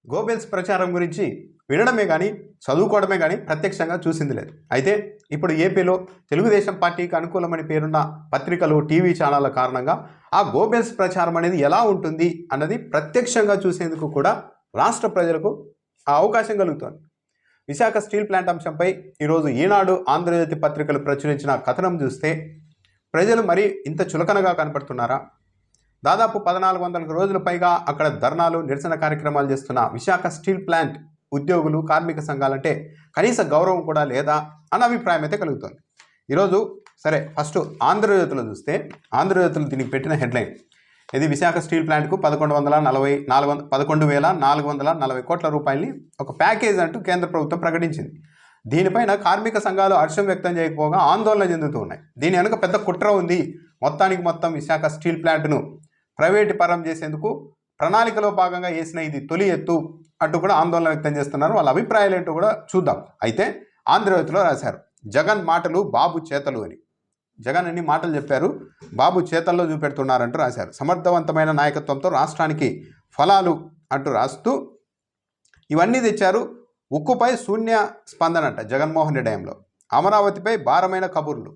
Goebbels ప్రచారం గురించి వినడమే కానీ చదువుకోవడమే కానీ ప్రత్యక్షంగా చూసింది లేదు. అయితే ఇప్పుడు ఏపీలో తెలుగుదేశం పార్టీకి అనుకూలమని పేరున్న పత్రికలు, టీవీ ఛానళ్ల కారణంగా ఆ గోబెల్స్ ప్రచారం అనేది ఎలా ఉంటుంది అన్నది ప్రత్యక్షంగా చూసేందుకు కూడా రాష్ట్ర ప్రజలకు ఆ అవకాశం కలుగుతోంది. విశాఖ స్టీల్ ప్లాంట్ అంశంపై ఈరోజు ఈనాడు, ఆంధ్రజ్యోతి పత్రికలు ప్రచురించిన కథనం చూస్తే ప్రజలు మరి ఇంత చులకనగా కనపడుతున్నారా? దాదాపు 1400 రోజుల పైగా అక్కడ ధర్నాలు, నిరసన కార్యక్రమాలు చేస్తున్న విశాఖ స్టీల్ ప్లాంట్ ఉద్యోగులు, కార్మిక సంఘాలంటే కనీస గౌరవం కూడా లేదా అన్న అభిప్రాయం అయితే కలుగుతుంది. ఈరోజు సరే ఫస్ట్ ఆంధ్రజ్యోతిలో చూస్తే, ఆంధ్రజ్యోతిలో దీనికి పెట్టిన హెడ్లైన్ ఇది: విశాఖ స్టీల్ ప్లాంట్కు 11,440 కోట్ల రూపాయలని ఒక ప్యాకేజ్ అంటూ కేంద్ర ప్రభుత్వం ప్రకటించింది. దీనిపైన కార్మిక సంఘాలు హర్షం వ్యక్తం చేయకపోగా ఆందోళన చెందుతూ ఉన్నాయి. దీని వెనుక పెద్ద కుట్ర ఉంది. మొత్తం విశాఖ స్టీల్ ప్లాంట్ను ప్రైవేటు పరం చేసేందుకు ప్రణాళికలో భాగంగా వేసిన ఇది తొలి ఎత్తు అంటూ కూడా ఆందోళన వ్యక్తం చేస్తున్నారు. వాళ్ళ అభిప్రాయాలు ఏంటో కూడా చూద్దాం. అయితే ఆంధ్రజ్యోతిలో రాశారు, జగన్ మాటలు బాబు చేతలు అని. జగన్ అన్ని మాటలు చెప్పారు, బాబు చేతల్లో చూపెడుతున్నారంటూ రాశారు. సమర్థవంతమైన నాయకత్వంతో రాష్ట్రానికి ఫలాలు అంటూ రాస్తూ ఇవన్నీ తెచ్చారు. ఉక్కుపై శూన్య స్పందన అంట జగన్మోహన్ రెడ్డి హయాంలో. అమరావతిపై భారమైన కబుర్లు,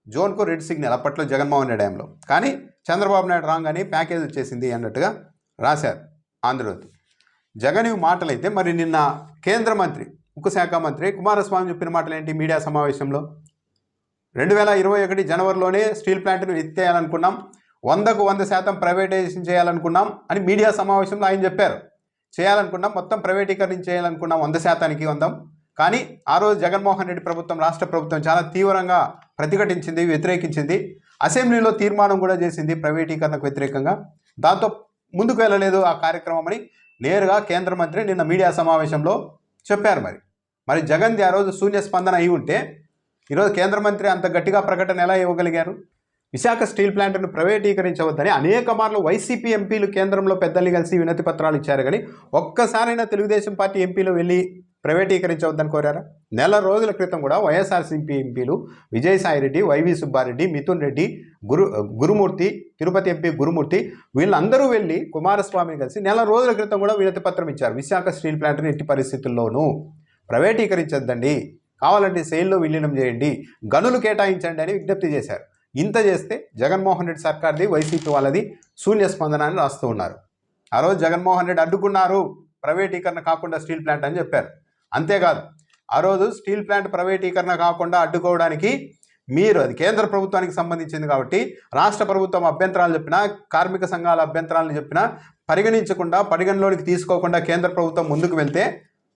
జోన్కు రెడ్ సిగ్నల్ అప్పట్లో జగన్మోహన్ రెడ్డి హయాంలో. కానీ చంద్రబాబు నాయుడు రాగానే ప్యాకేజ్ వచ్చేసింది అన్నట్టుగా రాశారు ఆంధ్రజ్యోతి. జగన్ మాటలైతే మరి నిన్న కేంద్ర మంత్రి, ఉక్కు శాఖ మంత్రి కుమారస్వామి చెప్పిన మాటలు ఏంటి? మీడియా సమావేశంలో 2021 జనవరిలోనే స్టీల్ ప్లాంట్ను ఎత్తేయాలనుకున్నాం, 100% ప్రైవేటైజేషన్ చేయాలనుకున్నాం అని మీడియా సమావేశంలో ఆయన చెప్పారు. చేయాలనుకున్నాం, మొత్తం ప్రైవేటీకరణ చేయాలనుకున్నాం 100%. కానీ ఆ రోజు జగన్మోహన్ రెడ్డి ప్రభుత్వం, రాష్ట్ర ప్రభుత్వం చాలా తీవ్రంగా ప్రతిఘటించింది, వ్యతిరేకించింది. అసెంబ్లీలో తీర్మానం కూడా చేసింది ప్రైవేటీకరణకు వ్యతిరేకంగా. దాంతో ముందుకు వెళ్ళలేదు ఆ కార్యక్రమం అని నేరుగా కేంద్ర మంత్రి నిన్న మీడియా సమావేశంలో చెప్పారు. మరి జగన్ది ఆ రోజు శూన్య స్పందన అయి ఉంటే ఈరోజు కేంద్ర మంత్రి అంత గట్టిగా ప్రకటన ఎలా ఇవ్వగలిగారు? విశాఖ స్టీల్ ప్లాంట్ను ప్రైవేటీకరించవద్దని అనేక మార్లు వైసీపీ ఎంపీలు కేంద్రంలో పెద్దల్ని కలిసి వినతి పత్రాలు ఇచ్చారు. కానీ ఒక్కసారైనా తెలుగుదేశం పార్టీ ఎంపీలు వెళ్ళి ప్రైవేటీకరించవద్దని కోరారా? నెల రోజుల క్రితం కూడా వైఎస్ఆర్సీపీ ఎంపీలు విజయసాయిరెడ్డి, వైవి సుబ్బారెడ్డి, మిథున్ రెడ్డి, గురుమూర్తి, తిరుపతి ఎంపీ గురుమూర్తి వీళ్ళందరూ వెళ్ళి కుమారస్వామిని కలిసి నెల రోజుల క్రితం కూడా వినతి పత్రం ఇచ్చారు. విశాఖ స్టీల్ ప్లాంట్ని ఎట్టి పరిస్థితుల్లోనూ ప్రైవేటీకరించొద్దండి, కావాలంటే సెయిల్లో విలీనం చేయండి, గనులు కేటాయించండి అని విజ్ఞప్తి చేశారు. ఇంత చేస్తే జగన్మోహన్ రెడ్డి సర్కార్ది, వైసీపీ వాళ్ళది శూన్య స్పందన అని రాస్తూ ఉన్నారు. ఆ రోజు జగన్మోహన్ రెడ్డి అడ్డుకున్నారు, ప్రైవేటీకరణ కాకుండా స్టీల్ ప్లాంట్ అని చెప్పారు. అంతేకాదు, ఆ రోజు స్టీల్ ప్లాంట్ ప్రైవేటీకరణ కాకుండా అడ్డుకోవడానికి మీరు, అది కేంద్ర ప్రభుత్వానికి సంబంధించింది కాబట్టి రాష్ట్ర ప్రభుత్వం అభ్యంతరాలు చెప్పినా, కార్మిక సంఘాల అభ్యంతరాలను చెప్పినా పరిగణించకుండా, పరిగణలోనికి తీసుకోకుండా కేంద్ర ప్రభుత్వం ముందుకు వెళ్తే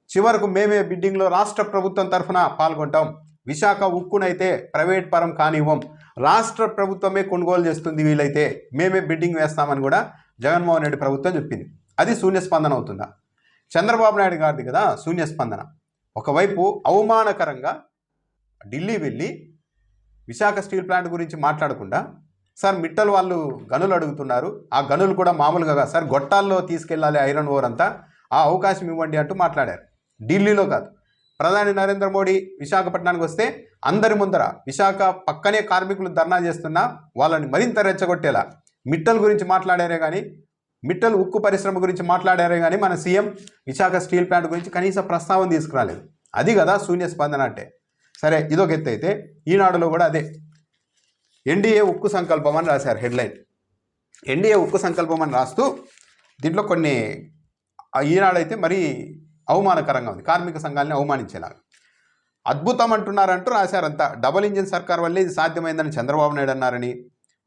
చివరకు మేమే బిడ్డింగ్లో రాష్ట్ర ప్రభుత్వం తరఫున పాల్గొంటాం, విశాఖ ఉక్కునైతే ప్రైవేట్ పరం కానివ్వం, రాష్ట్ర ప్రభుత్వమే కొనుగోలు చేస్తుంది, వీలైతే మేమే బిడ్డింగ్ వేస్తామని కూడా జగన్మోహన్ రెడ్డి ప్రభుత్వం చెప్పింది. అది శూన్య స్పందన అవుతుందా? చంద్రబాబు నాయుడు గారిది కదా శూన్య స్పందన. ఒకవైపు అవమానకరంగా ఢిల్లీ వెళ్ళి విశాఖ స్టీల్ ప్లాంట్ గురించి మాట్లాడకుండా, సార్ మిట్టల్ వాళ్ళు గనులు అడుగుతున్నారు, ఆ గనులు కూడా మామూలుగా సార్ గొట్టాల్లో తీసుకెళ్ళాలి ఐరన్ ఓర్ అంతా, ఆ అవకాశం ఇవ్వండి అంటూ మాట్లాడారు. ఢిల్లీలో కాదు, ప్రధాని నరేంద్ర మోడీ విశాఖపట్నానికి వస్తే అందరి ముందర విశాఖ పక్కనే కార్మికులు ధర్నా చేస్తున్నా వాళ్ళని మరింత రెచ్చగొట్టేలా మిట్టల్ గురించి మాట్లాడారే కానీ, మిట్టల్ ఉక్కు పరిశ్రమ గురించి మాట్లాడారే కానీ మన సీఎం విశాఖ స్టీల్ ప్లాంట్ గురించి కనీస ప్రస్తావన తీసుకురాలేదు. అది కదా శూన్య స్పందన అంటే. సరే, ఇదొక ఎత్తు అయితే ఈనాడులో కూడా అదే ఎన్డీఏ ఉక్కు సంకల్పం అని రాశారు హెడ్లైన్. ఎన్డీఏ ఉక్కు సంకల్పం అని రాస్తూ దీంట్లో కొన్ని ఈనాడైతే మరీ అవమానకరంగా ఉంది, కార్మిక సంఘాలని అవమానించేలాగా. అద్భుతం అంటున్నారంటూ రాశారంతా. డబుల్ ఇంజిన్ సర్కార్ వల్లే ఇది సాధ్యమైందని చంద్రబాబు నాయుడు అన్నారని,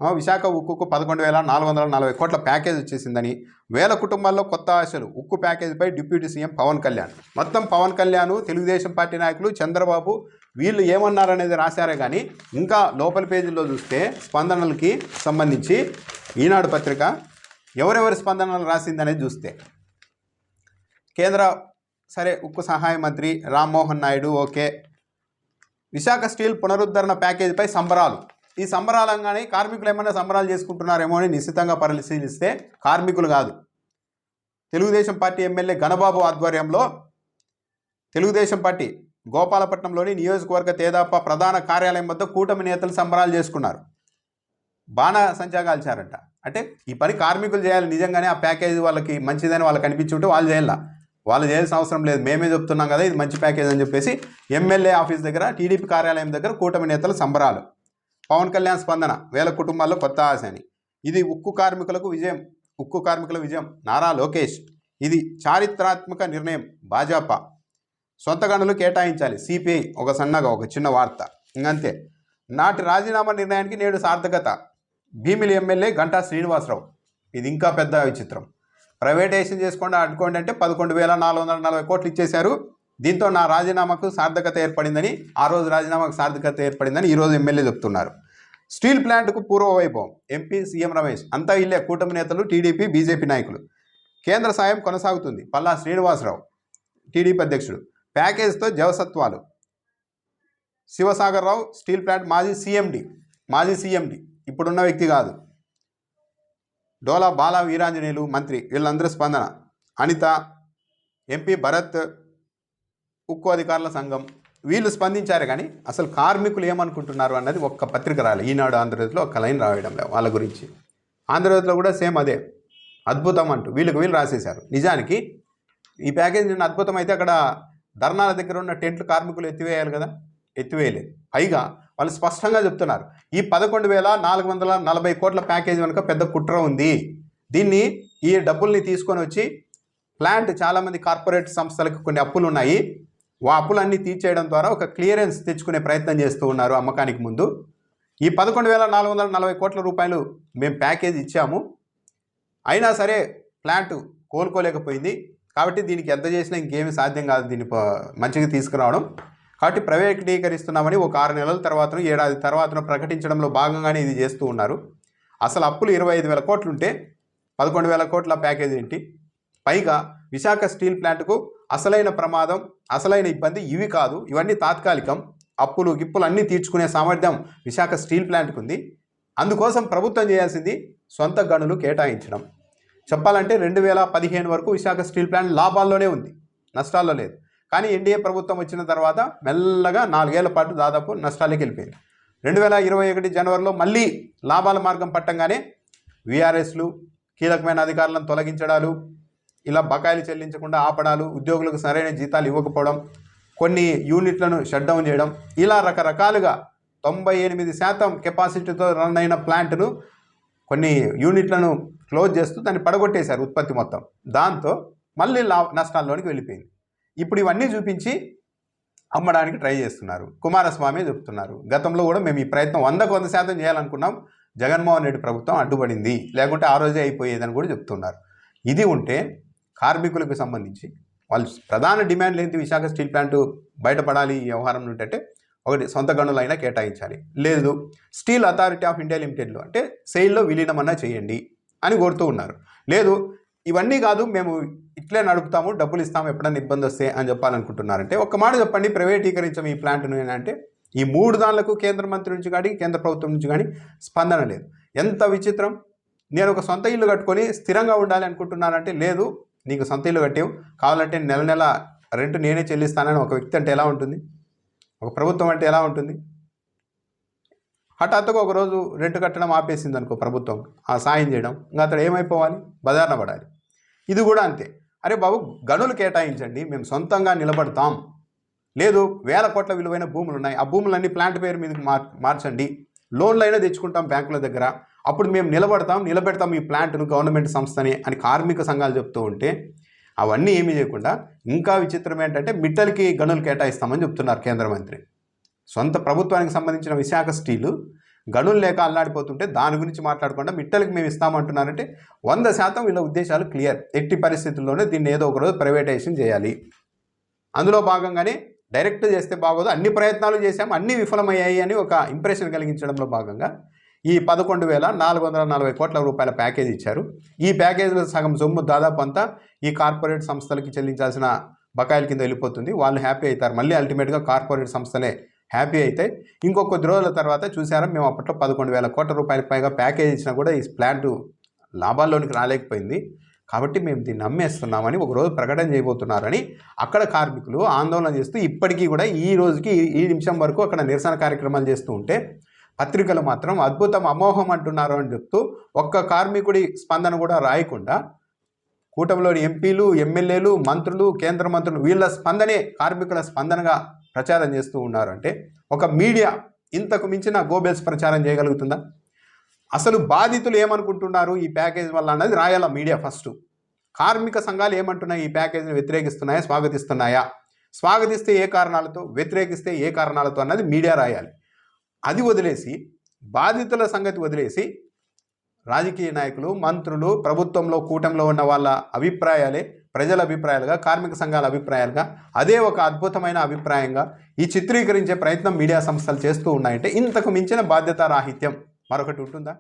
విశాఖ ఉక్కుకు 11,440 కోట్ల ప్యాకేజ్ వచ్చేసిందని, 1000 కుటుంబాల్లో కొత్త ఆశలు, ఉక్కు ప్యాకేజీపై డిప్యూటీ సీఎం పవన్ కళ్యాణ్. మొత్తం పవన్ కళ్యాణ్, తెలుగుదేశం పార్టీ నాయకులు, చంద్రబాబు వీళ్ళు ఏమన్నారనేది రాశారే కానీ ఇంకా లోపల పేజీల్లో చూస్తే స్పందనలకి సంబంధించి ఈనాడు పత్రిక ఎవరెవరి స్పందనలు రాసిందనేది చూస్తే, కేంద్ర సరే ఉక్కు సహాయ మంత్రి రామ్మోహన్ నాయుడు ఓకే, విశాఖ స్టీల్ పునరుద్ధరణ ప్యాకేజీపై సంబరాలు. ఈ సంబరాలంగానే కార్మికులు ఏమన్నా సంబరాలు చేసుకుంటున్నారేమో అని నిశ్చితంగా పరిశీలిస్తే కార్మికులు కాదు, తెలుగుదేశం పార్టీ ఎమ్మెల్యే ఘనబాబు ఆధ్వర్యంలో తెలుగుదేశం పార్టీ గోపాలపట్నంలోని నియోజకవర్గ తేదాప ప్రధాన కార్యాలయం వద్ద కూటమి నేతలు సంబరాలు చేసుకున్నారు. బాణ సంచా కాల్చారంట. అంటే ఈ పని కార్మికులు చేయాలి, నిజంగానే ఆ ప్యాకేజీ వాళ్ళకి మంచిదని వాళ్ళకి అనిపించి ఉంటే వాళ్ళు చేయాల. వాళ్ళు చేయాల్సిన అవసరం లేదు, మేమే చెప్తున్నాం కదా ఇది మంచి ప్యాకేజ్ అని చెప్పేసి ఎమ్మెల్యే ఆఫీస్ దగ్గర టీడీపీ కార్యాలయం దగ్గర కూటమి నేతల సంబరాలు. పవన్ కళ్యాణ్ స్పందన, వేల కుటుంబాల్లో కొత్త ఆశ అని. ఇది ఉక్కు కార్మికుల విజయం నారా లోకేష్. ఇది చారిత్రాత్మక నిర్ణయం భాజపా. సొంత గనులు కేటాయించాలి సిపిఐ. ఒక చిన్న వార్త ఇంకంతే. నాటి రాజీనామా నిర్ణయానికి నేడు సార్థకత. భీమిలి ఎమ్మెల్యే గంటా శ్రీనివాసరావు. ఇది ఇంకా పెద్ద విచిత్రం. ప్రైవేటైజేషన్ అడ్డుకోండి అంటే 11,440 కోట్లు ఇచ్చేశారు. దీంతో నా రాజీనామాకు సార్థకత ఏర్పడిందని, ఆ రోజు రాజీనామాకు సార్థకత ఏర్పడిందని ఈరోజు ఎమ్మెల్యే చెప్తున్నారు. స్టీల్ ప్లాంట్కు పూర్వవైభవం. ఎంపీ సీఎం రమేష్ అంతా ఇల్లే. కూటమి నేతలు, టీడీపీ, బీజేపీ నాయకులు. కేంద్ర సాయం కొనసాగుతుంది. పల్లా శ్రీనివాసరావు టీడీపీ అధ్యక్షుడు. ప్యాకేజ్తో జవసత్వాలు. శివసాగర్ రావు స్టీల్ ప్లాంట్ మాజీ సీఎండి, ఇప్పుడున్న వ్యక్తి కాదు. డోలా బాలా వీరాంజనేయులు మంత్రి. వీళ్ళందరూ స్పందన. అనిత, ఎంపీ భరత్, ఉక్కు అధికారుల సంఘం వీళ్ళు స్పందించారు. కానీ అసలు కార్మికులు ఏమనుకుంటున్నారు అన్నది ఒక్క పత్రిక రాలి. ఈనాడు ఆంధ్రజ్యోతిలో ఒక్క లైన్ రాయడం లేదు వాళ్ళ గురించి. ఆంధ్రజ్యోతిలో కూడా సేమ్ అదే, అద్భుతం అంటూ వీళ్ళు రాసేశారు. నిజానికి ఈ ప్యాకేజ్ నిన్న అద్భుతం అయితే అక్కడ ధర్నాల దగ్గర ఉన్న టెంట్లు కార్మికులు ఎత్తివేయాలి కదా, ఎత్తివేయలేదు. పైగా వాళ్ళు స్పష్టంగా చెప్తున్నారు ఈ 11,440 కోట్ల ప్యాకేజ్ వెనుక పెద్ద కుట్ర ఉంది. ఈ డబ్బుల్ని తీసుకొని వచ్చి ప్లాంట్ చాలామంది కార్పొరేట్ సంస్థలకు కొన్ని అప్పులు ఉన్నాయి, ఆ అప్పులన్నీ తీర్చేయడం ద్వారా ఒక క్లియరెన్స్ తెచ్చుకునే ప్రయత్నం చేస్తూ ఉన్నారు అమ్మకానికి ముందు. ఈ 11,440 కోట్ల రూపాయలు మేము ప్యాకేజ్ ఇచ్చాము, అయినా సరే ప్లాంట్ కోలుకోలేకపోయింది. కాబట్టి దీనికి ఎంత చేసినా ఇంకేమీ సాధ్యం కాదు దీన్ని మంచిగా తీసుకురావడం. కాబట్టి ప్రైవేటీకరిస్తున్నామని ఒక 6 నెలల తర్వాత, ఏడాది తర్వాత ప్రకటించడంలో భాగంగానే ఇది చేస్తూ ఉన్నారు. అసలు అప్పులు 25,000 కోట్లు ఉంటే 11,000 కోట్ల ప్యాకేజ్ ఏంటి? పైగా విశాఖ స్టీల్ ప్లాంట్కు అసలైన ప్రమాదం, అసలైన ఇబ్బంది ఇవి కాదు, ఇవన్నీ తాత్కాలికం. అప్పులు గిప్పులు అన్నీ తీర్చుకునే సామర్థ్యం విశాఖ స్టీల్ ప్లాంట్కు ఉంది. అందుకోసం ప్రభుత్వం చేయాల్సింది సొంత గనులు కేటాయించడం. చెప్పాలంటే 2015 వరకు విశాఖ స్టీల్ ప్లాంట్ లాభాల్లోనే ఉంది, నష్టాల్లో లేదు. కానీ ఎన్డీఏ ప్రభుత్వం వచ్చిన తర్వాత మెల్లగా 4 ఏళ్ల పాటు దాదాపు నష్టాలకి వెళ్ళిపోయింది. 2021 జనవరిలో మళ్ళీ లాభాల మార్గం పట్టంగానే వీఆర్ఎస్లు, కీలకమైన అధికారులను తొలగించడాలు, ఇలా బకాయిలు చెల్లించకుండా ఆపడాలు, ఉద్యోగులకు సరైన జీతాలు ఇవ్వకపోవడం, కొన్ని యూనిట్లను షట్ డౌన్ చేయడం, ఇలా రకరకాలుగా 98% కెపాసిటీతో రన్ అయిన ప్లాంట్ను కొన్ని యూనిట్లను క్లోజ్ చేస్తూ దాన్ని పడగొట్టేశారు ఉత్పత్తి మొత్తం. దాంతో మళ్ళీ నష్టాల్లోనికి వెళ్ళిపోయింది. ఇప్పుడు ఇవన్నీ చూపించి అమ్మడానికి ట్రై చేస్తున్నారు. కుమారస్వామి చెప్తున్నారు గతంలో కూడా మేము ఈ ప్రయత్నం 100% చేయాలనుకున్నాం, జగన్మోహన్ రెడ్డి ప్రభుత్వం అడ్డుపడింది, లేకుంటే ఆ రోజే అయిపోయేదని కూడా చెప్తున్నారు. ఇది ఉంటే కార్మికులకు సంబంధించి వాళ్ళు ప్రధాన డిమాండ్లు ఏంటి? విశాఖ స్టీల్ ప్లాంట్ బయటపడాలి ఈ వ్యవహారం ఏంటంటే, ఒకటి సొంత గనులైనా కేటాయించాలి, లేదు స్టీల్ అథారిటీ ఆఫ్ ఇండియా లిమిటెడ్లో అంటే సెయిల్లో విలీనమన్నా చేయండి అని కోరుతూ ఉన్నారు. లేదు ఇవన్నీ కాదు మేము ఇట్లే నడుపుతాము, డబ్బులు ఇస్తాము ఎప్పుడన్నా ఇబ్బంది వస్తే అని చెప్పాలనుకుంటున్నారంటే ఒక్క మాట చెప్పండి, ప్రైవేటీకరించాం ఈ ప్లాంట్ను అంటే ఈ 3 దానిలకు కేంద్ర మంత్రి నుంచి కానీ కేంద్ర ప్రభుత్వం నుంచి కానీ స్పందన లేదు. ఎంత విచిత్రం! నేను ఒక సొంత ఇల్లు కట్టుకొని స్థిరంగా ఉండాలి అనుకుంటున్నానంటే లేదు, నీకు సొంత ఇల్లు కట్టేవు, కావాలంటే నెల రెంట్ నేనే చెల్లిస్తానని ఒక వ్యక్తి అంటే ఎలా ఉంటుంది? ఒక ప్రభుత్వం అంటే ఎలా ఉంటుంది? హఠాత్తుగా ఒకరోజు రెంట్ కట్టడం ఆపేసింది అనుకో ప్రభుత్వం, ఆ సాయం చేయడం, ఇంకా అతడు ఏమైపోవాలి? బజార్న పడాలి. ఇది కూడా అంతే. అరే బాబు గనులు కేటాయించండి, మేము సొంతంగా నిలబడతాం, లేదు 1000 కోట్ల విలువైన భూములు ఉన్నాయి, ఆ భూములన్నీ ప్లాంట్ పేరు మీదకి మార్చండి, లోన్లు అయినా తెచ్చుకుంటాం బ్యాంకుల దగ్గర, అప్పుడు మేము నిలబెడతాం ఈ ప్లాంట్ను, గవర్నమెంట్ సంస్థని అని కార్మిక సంఘాలు చెప్తూ ఉంటే అవన్నీ ఏమీ చేయకుండా ఇంకా విచిత్రం ఏంటంటే మిట్టలకి గనులు కేటాయిస్తామని చెప్తున్నారు కేంద్ర మంత్రి. సొంత ప్రభుత్వానికి సంబంధించిన విశాఖ స్టీలు గనులు లేక అల్లాడిపోతుంటే దాని గురించి మాట్లాడకుండా మిట్టలకి మేము ఇస్తామంటున్నారంటే 100% వీళ్ళ ఉద్దేశాలు క్లియర్. ఎట్టి పరిస్థితుల్లోనే దీన్ని ఏదో ఒకరోజు ప్రైవేటైజేషన్ చేయాలి. అందులో భాగంగానే డైరెక్ట్ చేస్తే బాగోదు, అన్ని ప్రయత్నాలు చేశాము అన్నీ విఫలమయ్యాయి అని ఒక ఇంప్రెషన్ కలిగించడంలో భాగంగా ఈ 11,440 కోట్ల రూపాయల ప్యాకేజ్ ఇచ్చారు. ఈ ప్యాకేజీలో సగం సొమ్ము దాదాపు అంతా ఈ కార్పొరేట్ సంస్థలకి చెల్లించాల్సిన బకాయిల కింద వెళ్ళిపోతుంది. వాళ్ళు హ్యాపీ అవుతారు. మళ్ళీ అల్టిమేట్గా కార్పొరేట్ సంస్థలే హ్యాపీ అయితే ఇంకో కొద్ది రోజుల తర్వాత చూసారా, మేము అప్పట్లో 11,000 కోట్ల రూపాయల పైగా ప్యాకేజ్ ఇచ్చినా కూడా ఈ ప్లాంట్ లాభాల్లోనికి రాలేకపోయింది, కాబట్టి మేము దీన్ని అమ్మేస్తున్నామని ఒకరోజు ప్రకటన చేయబోతున్నారని అక్కడ కార్మికులు ఆందోళన చేస్తూ ఇప్పటికీ కూడా ఈ రోజుకి ఈ నిమిషం వరకు అక్కడ నిరసన కార్యక్రమాలు చేస్తూ ఉంటే పత్రికలు మాత్రం అద్భుతం అమోఘం అంటున్నారు అని చెప్తూ ఒక్క కార్మికుడి స్పందన కూడా రాయకుండా కూటమిలోని ఎంపీలు, ఎమ్మెల్యేలు, మంత్రులు, కేంద్ర మంత్రులు వీళ్ళ స్పందనే కార్మికుల స్పందనగా ప్రచారం చేస్తూ ఉన్నారు అంటే ఒక మీడియా ఇంతకు మించిన గోబెల్స్ ప్రచారం చేయగలుగుతుందా? అసలు బాధితులు ఏమనుకుంటున్నారు ఈ ప్యాకేజ్ వల్ల అన్నది రాయాల మీడియా ఫస్ట్. కార్మిక సంఘాలు ఏమంటున్నాయి, ఈ ప్యాకేజీని వ్యతిరేకిస్తున్నాయా, స్వాగతిస్తున్నాయా, స్వాగతిస్తే ఏ కారణాలతో, వ్యతిరేకిస్తే ఏ కారణాలతో అన్నది మీడియా రాయాలి. అది వదిలేసి బాధితుల సంగతి వదిలేసి రాజకీయ నాయకులు, మంత్రులు, ప్రభుత్వంలో కూటమిలో ఉన్న వాళ్ళ అభిప్రాయాలే ప్రజల అభిప్రాయాలుగా, కార్మిక సంఘాల అభిప్రాయాలుగా, అదే ఒక అద్భుతమైన అభిప్రాయంగా ఈ చిత్రీకరించే ప్రయత్నం మీడియా సంస్థలు చేస్తూ ఉన్నాయంటే ఇంతకు మించిన బాధ్యతారాహిత్యం మరొకటి ఉంటుందా?